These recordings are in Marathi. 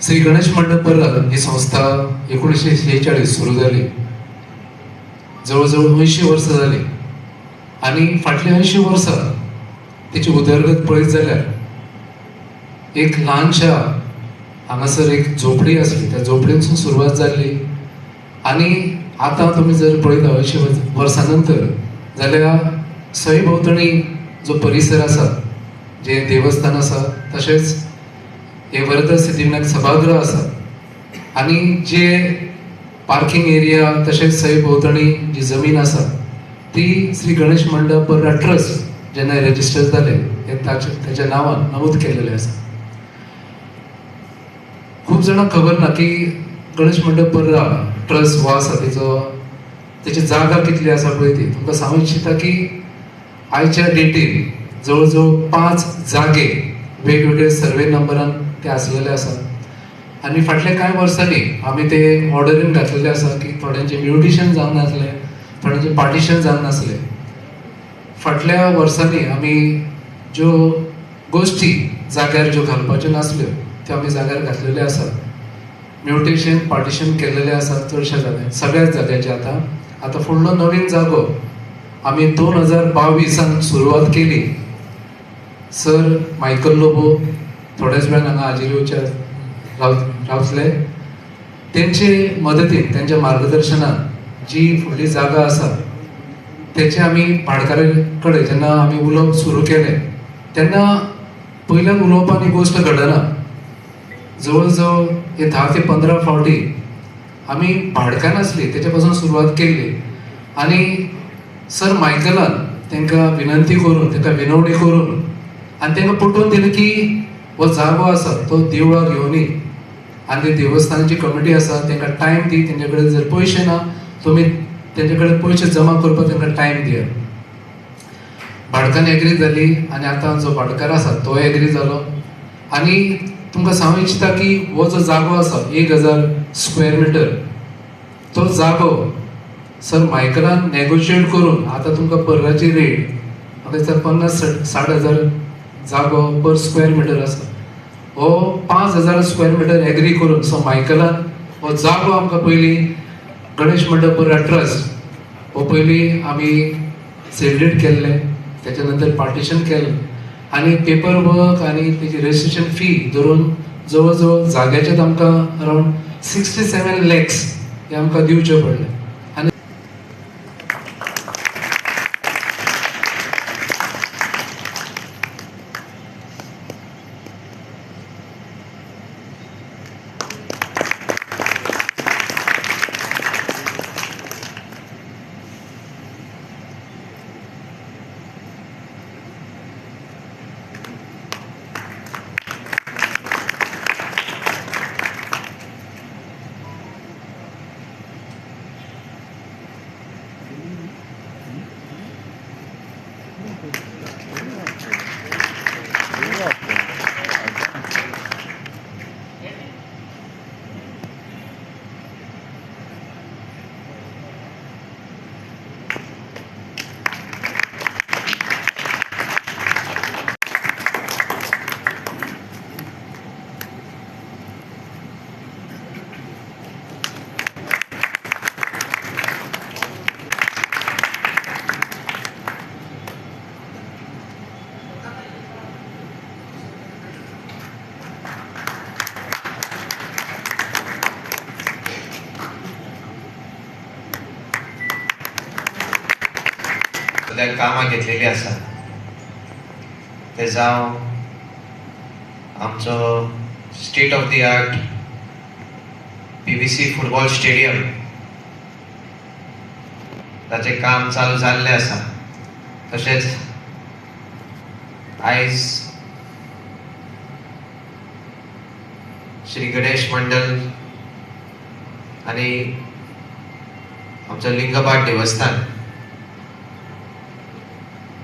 श्री गणेश मंडप पर्रात ही संस्था 1946 सुरू जाली. जवळजवळ 80 वर्सां जाली आणि फाटली 80 वर्सां तिची उदरगत पळयत जाल्यार एक ल्हानशा हांगासर एक झोपडी आसली, त्या झोपडींसून सुरवात जाल्ली आणि आतां तुमी जर पळयता 80 वर्सां नंतर जाल्यार सय भोंवतणी जो परिसर आसा, जे देवस्थान आसा, तशेंच हे वरद सिद्धिविनायक सभागृह आसा आणि जे पार्किंग एरिया तशेंच सय भोंवतणी जी जमीन आसा ती श्री गणेश मंडप पर्रा ट्रस्ट जेन्ना रजिस्टर जाले ताच्या नांवान नमूद केलेले आसा. खूब जाणांक खबर ना की गणेश मंडप पर्रा ट्रस्ट हो आसा तेची जागा कितली आसा पळय ती. तुमकां सांगूंक इच्छिता की आयच्या डेटीर जवळजवळ 5 जागे वेगवेगळे सर्वे नंबरान ते आसलेले आसात आणि फाटल्या कांय वर्सांनी आमी ते ऑर्डरीन घातलेले आसा की थोड्यांचे म्युटेशन जावंक नासले, थोड्यांचे पार्टिशन जावंक नासले. फाटल्या वर्सांनी आमी ज्यो गोश्टी जाग्यार ज्यो घालपाच्यो नासल्यो त्यो आमी जाग्यार घातलेले आसा. म्युटेशन पार्टिशन केलेले आसा चडशा जाग्यार, सगळ्याच जाग्याचे. आतां फुडलो नवीन जागो आमी 2022 सुरवात केली. सर मायकल लोबो थोड्याच वेळान हांगा हाजिरी रावतले. तेंचे मदतीन, त्यांच्या मार्गदर्शनान जी फुडली जागा आसा तेचे आमी भाटकारे कडेन जेन्ना आमी उलोवप सुरू केलें तेन्ना पयल्यान उलोवपान ही गोश्ट घडना. जवळजवळ हे 10 ते 15 फावटी आमी भाडकान आसली तेच्या पासून सुरवात केल्ली आणि सर मायकलान तांकां विनंती करून, तांकां विनवणी करून आनी तांकां पटोवन दिलें की हो जागो आसा तो देवळाक घेवन य आनी ते देवस्थानाची कमिटी आसा तांकां टायम दी. तेंचे कडेन जर पयशे ना तुमी तेंचे कडेन पयशे जमा करपाक तांकां टायम दियात. भाडकान एग्री जाली आनी आतां जो भाटकार आसा तो एग्री जालो आनी तुमकां सांगूंक इच्छिता की हो जो जागो आसा 1000 स्क्वेअर मिटर तो जागो सर मायकलान नेगोशिएट करून आतां तुमकां पर्राची रेट म्हाका दिसता 50-60 हजार जागो पर स्क्वेअर मिटर आसा. हो 5000 स्क्वेअर मिटर एग्री करून सो मायकलान हो जागो आमकां पयली गणेश मंडप पर्रा ट्रस्ट हो पयली आमी सेलिब्रेट केल्ले, त्याच्या नंतर पार्टिशन केलें आनी पेपर वर्क आनी तेजी रजिस्ट्रेशन फी धरून जवळजवळ जाग्याचेच आमकां अरावंड 67 lakhs हे आमकां दिवचे पडले. कामां घेतलेली आसा ते जावं आमचो state of the art PVC football stadium ताचें काम चालू जाल्लें आसा. तशेंच आयज श्री गणेश मंडल आनी आमचो लिंगबाट देवस्थान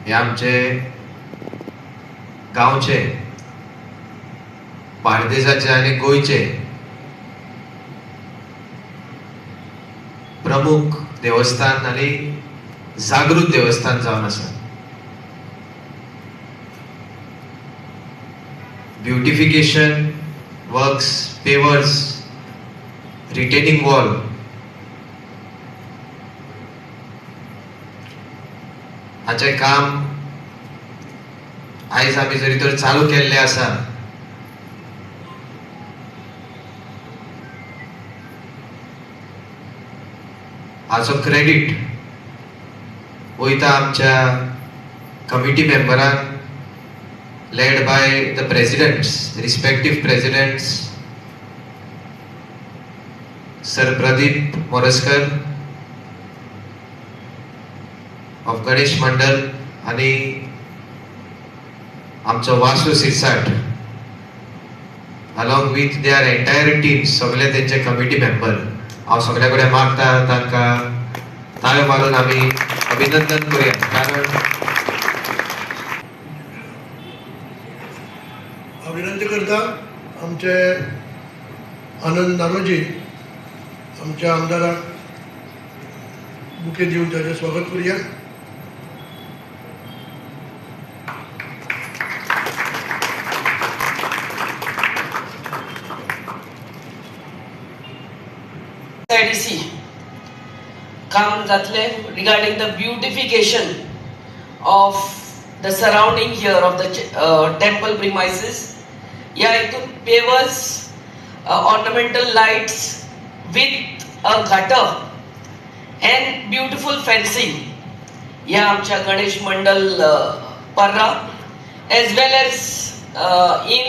हे आमचे गांवचे, बार्देजाचे आनी गोंयचे प्रमुख देवस्थान आनी जागृत देवस्थान जावन आसा. Beautification works, pavers, retaining wall, हाचे काम आयज आमी जरी तर चालू केल्ले आसा, हाचो क्रेडिट वयता आमच्या कमिटी मेंबरांक led by the presidents, respective presidents, sir Pradeep Morajkar of Ganesh Mandal आणि आमचो Vasu Sirsat along with their entire team, सगळे त्यांचे कमिटी मेंबर. हांव सगळ्या कडेन मागता तांकां ताळ्यो मारून आमी अभिनंदन करूया. कारण हांव विनंती करता आमचे आनंद नारोजी आमच्या आमदाराक बुके दिवन ताचें स्वागत करूया. IDC काम जातले regarding the beautification of the surrounding here of the temple premises. या इथून pavers, ornamental lights with a gutter and beautiful fencing. या आमच्या गणेश मंडल पर्रा as well as in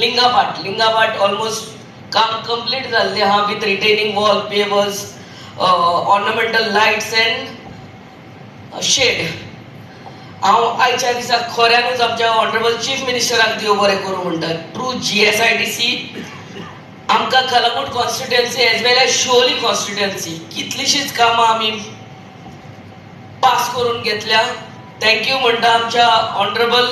लिंगाबाट almost काम कंप्लीट झाले हा with retaining wall, pavers, ornamental lights and shed. हांव आयच्या दिसा खऱ्यानूच आमच्या ऑनरेबल चीफ मिनिस्टराक देव बरें करूं म्हणटा. थ्रू GSIDC आमकां कलंगूट कॉन्स्टिट्युएन्सी एज वेल एज शिवोली कॉन्स्टिट्युएन्सी कितलीशीच कामां आमी पास करून घेतल्या. थँक्यू म्हणटा आमच्या honourable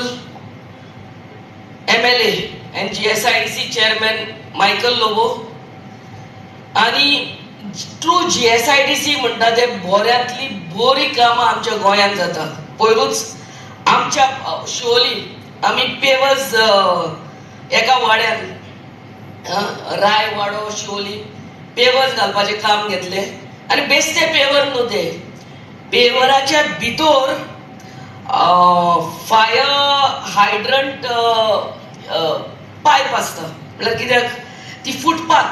MLA and GSIDC chairman Michael Lobo. आणि थ्रू GSIDC म्हणटा ते बऱ्यांतली बरी कामां आमच्या गोंयांत जाता. पयरूच आमच्या शिवोली आमी पेवर्स एका वाड्यान राय वाडो शिवोली पेवर्स घालपाचें काम घेतले. आनी बेश्टे पेवर न्हू ते, पेवराच्या भितर फायर हायड्रंट पायप आसता. म्हळ्यार कित्याक ती फुटपाथ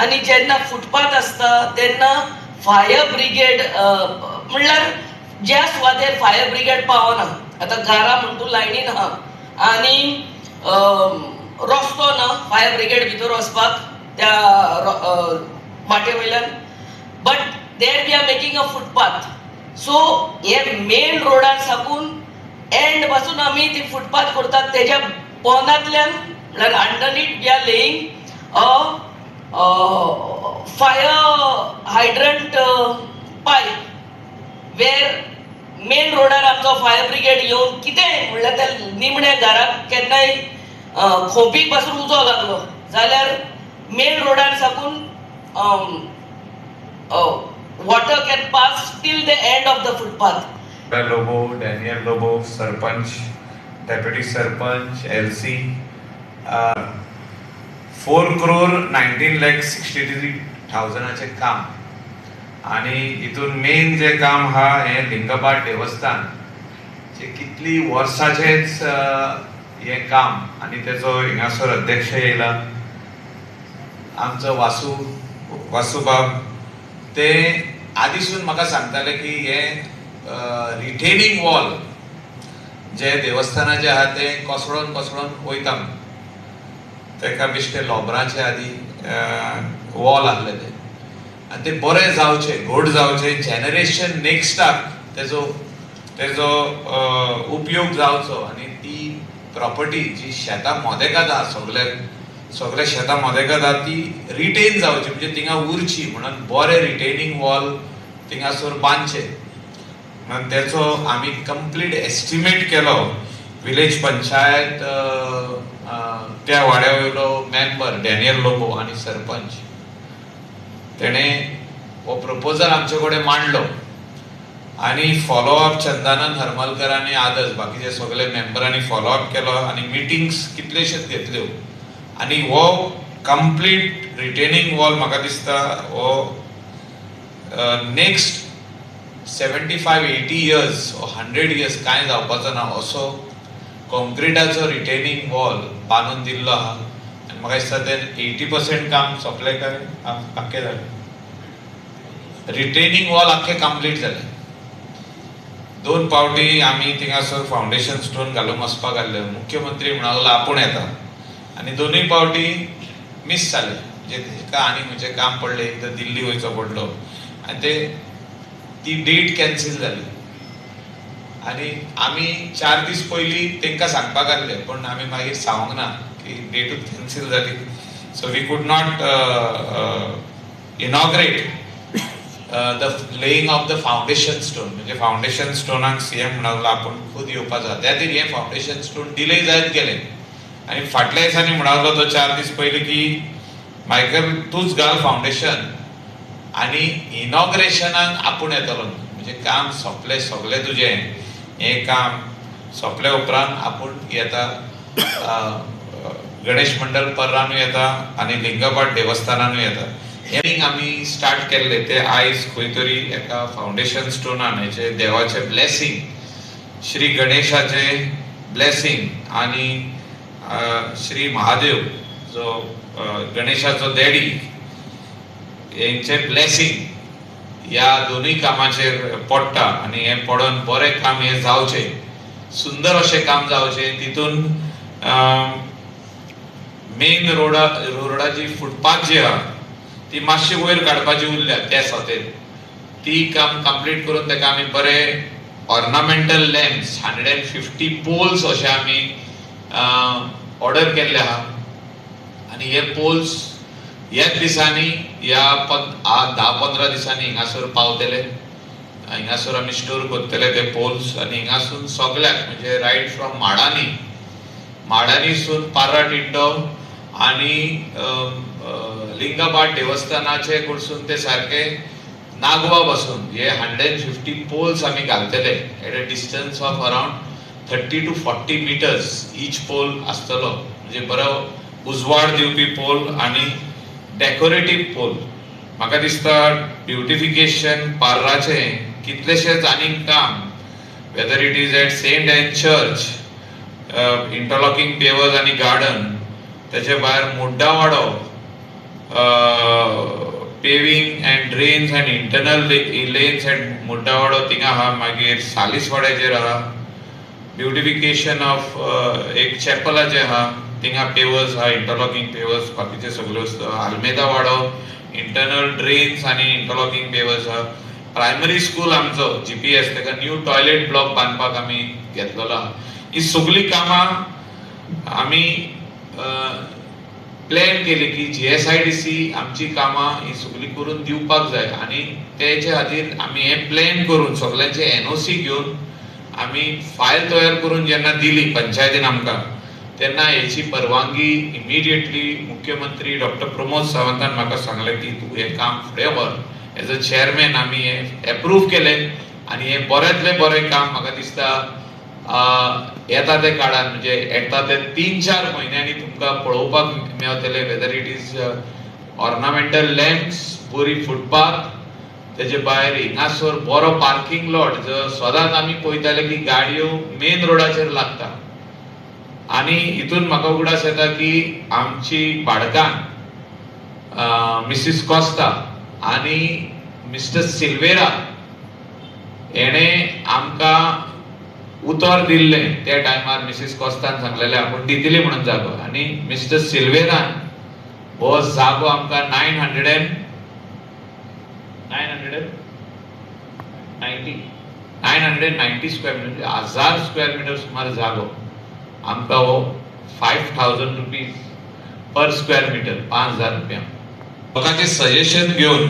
आनी जेन्ना फुटपाथ आसता तेन्ना फायर ब्रिगेड म्हणल्यार ज्या सुवातेर फायर ब्रिगेड पावना, आतां गारा म्हण तूं लायनीन आहा आनी रस्तो ना फायर ब्रिगेड भितर वचपाक त्या वाटे वयल्यान, but there we are making a footpath. So हे मेन रोडार साकून एंड पासून आमी ती फुटपाथ करतात. तेज्या पोंदांतल्यान म्हळ्यार underneath we are laying fire hydrant pipe वेर मेन रोडार आमचो फायर ब्रिगेड येवन कितें म्हणल्यार त्या निमण्या घराक केन्नाय खोपीक पासून उजो लागलो जाल्यार मेन रोडार साकून water can pass till the end of the footpath. Lobo, Daniel Lobo, sarpanch, deputy sarpanch, LC, 4,19,63,000 काम. आणि इथून मेन जे काम हा हे लिंगबाट देवस्थान जे कितली वर्साचेच हे काम आणि त्याचो हिंगासर अध्यक्ष येयला आमचो वासूबाब. ते आदीसून म्हाका सांगताले की हे रिटेनिंग वॉल जे देवस्थानाचे आहा ते कोसळोन वयता. तेका बेश्टे लोबराचे आदी वॉल आहले ते, आनी ते बरे जावचे, घोड जावचे, जेनरेशन नेक्स्टाक तेजो उपयोग जावचो. आनी ती प्रॉपर्टी जी शेतां मोदेकात आहा सगळे शेतां मोदेकात आहा ती रिटेन जावची, म्हणजे थिंगा उरची म्हणून बरे रिटेनिंग वॉल थिंगासर बांदचे. म्हणून तेचो आमी कंप्लीट एस्टिमेट केलो. विलेज पंचायत त्या वाड्या वयलो मेंबर डॅनियल लोबो आनी सरपंच तेणे हो प्रपोजल आमचे कडेन मांडलो. आनी फॉलोअप चंदानंद हरमलकर आनी आदर्श बाकीचे सगळे मेंबरांनी फॉलोअप केलो आनी मिटिंग्स कितलेशेच घेतल्यो. आनी हो कंप्लीट रिटेनिंग वॉल म्हाका दिसता हो नेक्स्ट 75-80 इयर्स or 100 इयर्स कांय जावपाचो ना असो कॉन्क्रिटाचो रिटेनिंग वॉल बांदून दिल्लो आहा आनी म्हाका दिसता तें 80% काम सोंपलें काय आख्खें जालें. रिटेनिंग वॉल आख्खें कंप्लीट जालें. 2 फावटी आमी थिंगासर फावंडेशन स्टोन घालूंक वचपाक आसले. मुख्यमंत्री म्हणूंक लागलो आपूण येता आनी 2 फावटी मिस जाले. म्हणजे तेका आनी खंयचें काम पडलें, एकदां दिल्ली वयचो पडलो आनी ती डेट कॅन्सील जाली आनी आमी 4 दीस पयलीं तेंकां सांगपाक आसले पण आमी मागीर सांगूंक ना की डेटूच कॅन्सील जाली. So we could not inaugurate the laying of the foundation stone. म्हणजे फावंडेशन स्टोनाक सीएम म्हणूंक लागलो आपूण खूद येवपाचो. त्या खातीर हें फावंडेशन स्टोन डिले जायत गेलें आनी फाटल्या दिसांनी म्हणूंक लागलो तो 4 दीस पयलीं की मायकल तूंच घाल फावंडेशन आनी इनॉग्रेशनाक आपूण येतलो. म्हणजे काम सोंपलें सगळें तुजें. हें काम सोंपले उपरांत आपूण येता. गणेश मंडळ पर्रानूय येता आनी लिंगबाट देवस्थानानूय येता. हें आमी स्टार्ट केल्लें तें आयज खंय तरी एका फावंडेशन स्टोनान हेचे देवाचें ब्लेसिंग, श्री गणेशाचें ब्लेसिंग आनी श्री महादेव जो गणेशाचो देडी हेंचे ब्लेसिंग ह्या दोनूय कामाचेर पडटा आनी हें पडोन बरें काम हें जावचें, सुंदर अशें काम जावचें. तितून मेन रोडाची फुटपाथ जी आहा ती मातशी वयर काडपाची उरल्या त्या सोतेर. ती काम कंप्लीट करून तेका आमी बरें ऑर्नामेंटल लॅम्प्स 150 पोल्स अशे आमी ऑर्डर केल्ले आहा आनी हे पोल्स ह्याच दिसांनी ह्या 10-15 दिसांनी हिंगासर पावतले. हिंगासर आमी स्टोर करतले ते पोल्स आनी हिंगासून सगळ्याक म्हणजे रायट फ्रॉम माडानीसून पार्रा टिड्डो आनी लिंगबाट देवस्थानाचे कडसून ते सारके नागवा बसून हे 150 पोल्स आमी घालतले at a distance of around 30 to 40 meters each pole आसतलो. म्हणजे बरो उजवाड दिवपी पोल आनी डेकोरेटीव पोल. म्हाका दिसता ब्युटिफिकेशन पार्राचें कितलेशेच आनीक काम, whether it is at Saint Anne church, interlocking pavers आनी गार्डन, तेचे भायर Mudda Wado, paving and drains and internal lanes and Mudda Wado थिंगा आहा. मागीर सालीसवाड्याचेर आहा ब्युटिफिकेशन ऑफ एक चॅपलाचें आहा थिंगा पेवर्स आहा, इंटरलॉकिंग पेवर्स, बाकीचे सगळ्यो वस्तू. आल्मेदा वाडो इंटरनल ड्रेन्स आनी इंटरलॉकिंग पेवर्स आहा. प्रायमरी स्कूल आमचो जीपीएस तेका न्यू टॉयलेट ब्लॉक बांदपाक आमी घेतलेलो आहा. ही सगळीं कामां आमी प्लॅन केली की जीएसआयडीसी आमची कामां ही सगळीं करून दिवपाक जाय आनी तेचे खातीर आमी हे प्लॅन करून सगळ्यांचे एनओसी घेवन आमी फायल तयार करून जेन्ना दिली पंचायतीन आमकां तेन्ना हेची परवानगी इमिडिएटली मुख्यमंत्री डॉक्टर प्रमोद सावंतान म्हाका सांगलें की तूं हें काम फुडें व्हर. एज अ चेअरमॅन आमी हें एप्रूव केलें आनी हें बरेंतलें बरें काम म्हाका दिसता येता ते काळान म्हणजे येता ते 3-4 म्हयन्यांनी तुमकां पळोवपाक मेळटले. Weather it is ornamental lamps, बरी फुटपाथ, तेजे भायर हिंगासर बरो पार्किंग लॉट. सदांच आमी पळयताले की गाडयो मेन रोडाचेर लागता आनी हितून म्हाका उगडास येता की आमची भाडकान मिसीस कॉस्ता आनी मिस्टर सिल्वेरा हेणे आमकां उतर दिल्लें. त्या टायमार मिसीस कॉस्तान सांगलेलें आपूण दितली म्हणून जागो आनी मिस्टर सिल्वेरान हो जागो आमकां 990 स्क्वेअर मीटर, 1000 स्क्वेअर मीटर सुमार जागो आमकां हो 5000 रुपीज पर स्क्वेअर मीटर, 5000 रुपया. लोकांचे सजेशन घेवन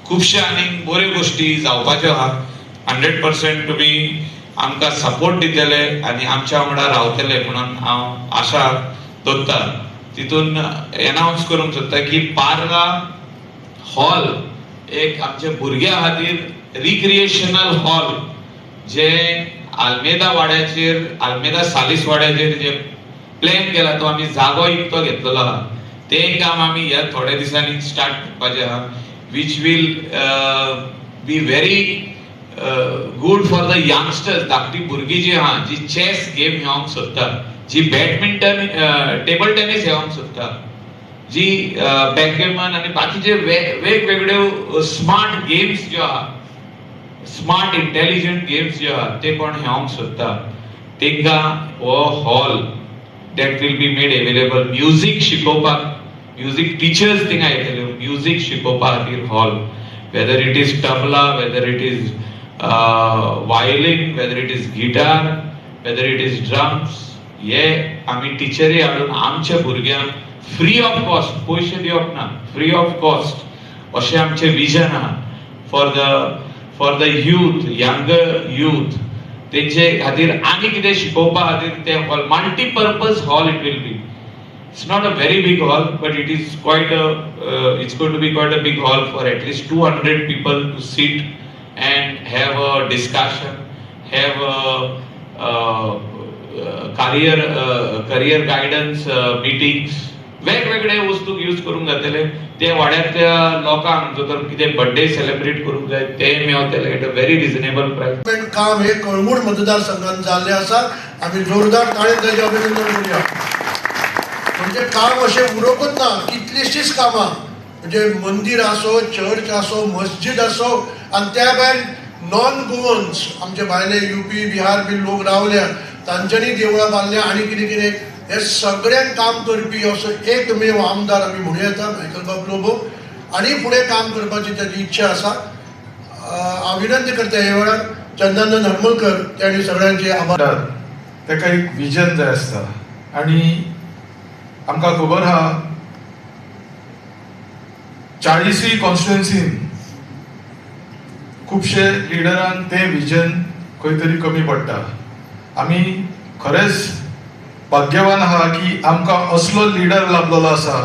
खुबशे आनीक बऱ्यो गोश्टी जावपाच्यो आहा. 100% तुमी आमकां सपोर्ट दितले आनी आमच्या वांगडा रावतले म्हणून हांव आशा दवरता. तितून एनाउन्स करूंक सोदता की पार्रा हॉल एक आमच्या भुरग्यां खातीर रिक्रिएशनल हॉल जे आल्मेदा वाड्याचेर, आल्मेदा सालीस वाड्याचेर जे प्लॅन केला तो आम्ही जागो इकतो घेतलेलो आहा ते काम आम्ही ह्या थोड्या दिसांनी स्टार्ट करपाचे आहा which will be very good for the youngsters. धाकटी भुरगीं जी आहा जी चेस गेम खेळोंक सोदता, जी बॅडमिंटन टेबल टेनिस खेळोंक सोदता, जी बॅकगेमन आणि बाकीचे वेगवेगळ्यो स्मार्ट गेम्स ज्यो आहा, स्मार्ट इंटेलिजंट गेम्स ज्यो आहा ते कोण खेळोंक सोदता तेंकां हो hall that will be made available. Music शिकोवपाक, music teachers थिंगा येतले, music शिकोवपा खातीर hall, whether it is tabla, whether it is violin, whether it is guitar, whether it is drums, हे आमी टिचरी हाडून आमच्या भुरग्यांक फ्री ऑफ कॉस्ट, पयशे दिवप ना, फ्री ऑफ कॉस्ट अशें आमचें विजन आहा for the youth, younger youth. तेंचे खातीर आनी कितें शिकोवपा खातीर ते hall multipurpose hall it will be. It's not a very big hall, but it is quite it's going to be quite a big hall for at least 200 people to sit and have a discussion, have career guidance meetings. वेगवेगळे वस्तू यूज करूंक जातले. ते वाड्यातल्या लोकांक जर कितें बर्थडे सेलिब्रेट करूंक जाय ते मेळटले at a very reasonable price. काम हे कळंगूट मतदारसंघात जाल्ले आसा. आमी जोरदार ताळेन ताचें अभिनंदन करूया. म्हणजे काम अशें उरोकूच ना, कितलीशींच कामां म्हणजे मंदिर आसो, चर्च आसो, मस्जिद आसो आनी त्या भायर नॉन गोवन्स आमचे भायले युपी बिहार बी लोक रावल्या तांच्यांनी देवळां बांदल्या आनी कितें कितें हे सगळ्यांक काम करपी असो एकमेव आमदार आमी म्हणूं येता मायकल बाब लोबो आनी फुडें काम करपाची ताची इच्छा आसा. हांव विनंती करता हे वेळार चंदनानंद हरमलकर तेणी सगळ्यांचे आभार. ताका एक विजन जाय आसता आनी आमकां खबर आहा 40 कॉन्स्टिट्युएन्सीन खुबशे लिडरांक तें विजन खंय तरी कमी पडटा. आमी खरेंच भाग्यवान आहा की आमकां असलो लिडर लाभलेलो आसा.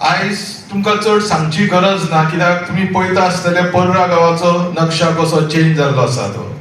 आयज तुमकां चड सांगची गरज ना, कित्याक तुमी पळयता आसतले पर्रा गांवाचो नक्षा कसो चेंज जाल्लो आसा तो.